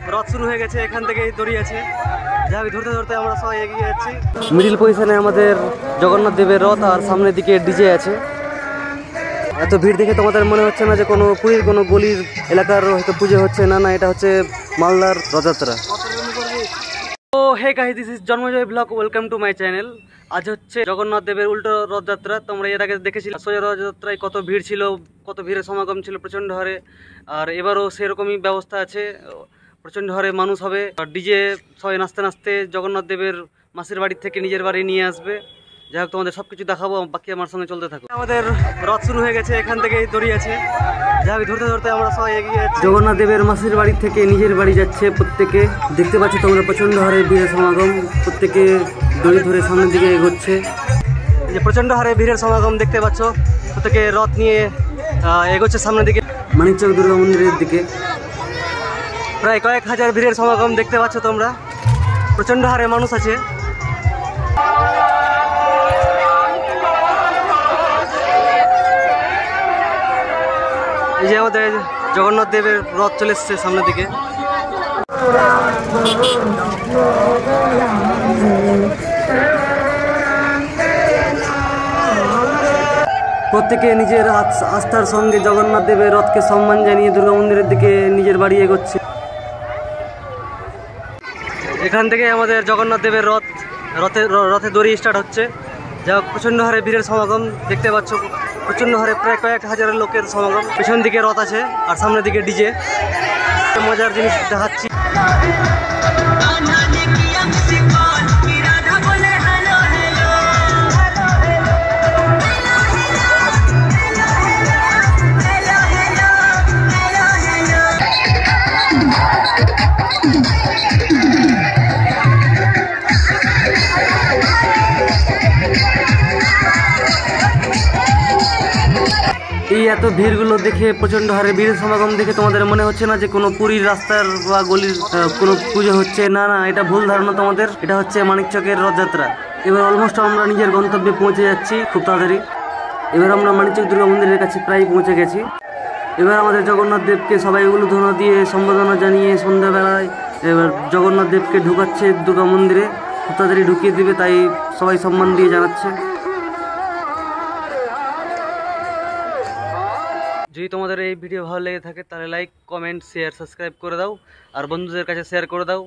রথ শুরু হয়ে গেছে, এখান থেকে দড়ি আছে, যাকে ধরতে ধরতে আমরা সবাই এগিয়ে যাচ্ছি। মিডিল পজিশনে আমাদের জগন্নাথ দেবের রথ আর সামনের দিকে ডিজে আছে। এত ভিড় দেখে তোমাদের মনে হচ্ছে না যে কোনো পুরীর কোনো গলির এলাকার হয়তো পুজো হচ্ছে, না না, এটা হচ্ছে মালদার Rathyatra. Oh hey guys, this is Janmajoy blog, welcome to my channel. আজ হচ্ছে জগন্নাথ দেবের উল্টো রথযাত্রা। তোমরা এর আগে দেখেছিলে সোজা রথযাত্রায় কত ভিড় ছিল, কত ভিড়ের সমাগম ছিল প্রচণ্ড হারে। আর এবারও সেরকমই ব্যবস্থা আছে, প্রচণ্ড হারে মানুষ হবে। ডিজে সবাই নাচতে নাচতে জগন্নাথ দেবের মাসির বাড়ির থেকে নিজের বাড়ি নিয়ে আসবে। যাই হোক, তোমাদের সব কিছু দেখাবো, বাকি আমার সঙ্গে চলতে থাকো। আমাদের রথ শুরু হয়ে গেছে, এখান থেকে দড়ি আছে, যাই হোক ধরতে ধরতে আমরা সবাই এগিয়ে যাচ্ছি। জগন্নাথ দেবের মাসির বাড়ি থেকে নিজের বাড়ি যাচ্ছে প্রত্যেকে। দেখতে পাচ্ছ তোমরা প্রচণ্ড হারে ভিড়ের সমাগম, প্রত্যেকে দড়ি ধরে সামনের দিকে এগোচ্ছে। এই যে প্রচণ্ড হারে ভিড়ের সমাগম দেখতে পাচ্ছ, প্রত্যেকে রথ নিয়ে এগোচ্ছে সামনের দিকে, মানিকচক দুর্গা মন্দিরের দিকে। প্রায় কয়েক হাজার ভিড়ের সমাগম দেখতে পাচ্ছ তোমরা, প্রচণ্ড হারে মানুষ আছে। এই যে আমাদের জগন্নাথ দেবের রথ চলে এসছে সামনের দিকে। প্রত্যেকে নিজের আস্থার সঙ্গে জগন্নাথ দেবের রথকে সম্মান জানিয়ে দুর্গা মন্দিরের দিকে নিজের বাড়ি এগোচ্ছে। এখান থেকে আমাদের জগন্নাথ দেবের রথে দড়ি স্টার্ট হচ্ছে। যা প্রচণ্ড হারে ভিড়ের সমাগম দেখতে পাচ্ছ, প্রচণ্ড হারে প্রায় কয়েক হাজারের লোকের সমাগম। পেছন দিকে রথ আছে আর সামনের দিকে ডিজে। মজার জিনিস দেখাচ্ছি। এই এত ভিড়গুলো দেখে, প্রচণ্ড হারে ভিড়ের সমাগম দেখে তোমাদের মনে হচ্ছে না যে কোনো পুরীর রাস্তার বা গলির কোনো পুজো হচ্ছে, না না, এটা ভুল ধারণা তোমাদের। এটা হচ্ছে মানিকচকের রথযাত্রা। এবার অলমোস্ট আমরা নিজের গন্তব্যে পৌঁছে যাচ্ছি খুব তাড়াতাড়ি। এবার আমরা মানিকচক দুর্গা মন্দিরের কাছে প্রায় পৌঁছে গেছি। এবার আমাদের জগন্নাথ দেবকে সবাই উলুধ্বনি দিয়ে সম্বোধনা জানিয়ে সন্ধ্যাবেলায় এবার জগন্নাথ দেবকে ঢুকাচ্ছে দুর্গা মন্দিরে। খুব তাড়াতাড়ি ঢুকিয়ে দিবে, তাই সবাই সম্মান দিয়ে জানাচ্ছে। যদি তোমাদের এই ভিডিও ভালো লেগে থাকে তাহলে লাইক, কমেন্ট, শেয়ার, সাবস্ক্রাইব করে দাও আর বন্ধুদের কাছে শেয়ার করে দাও।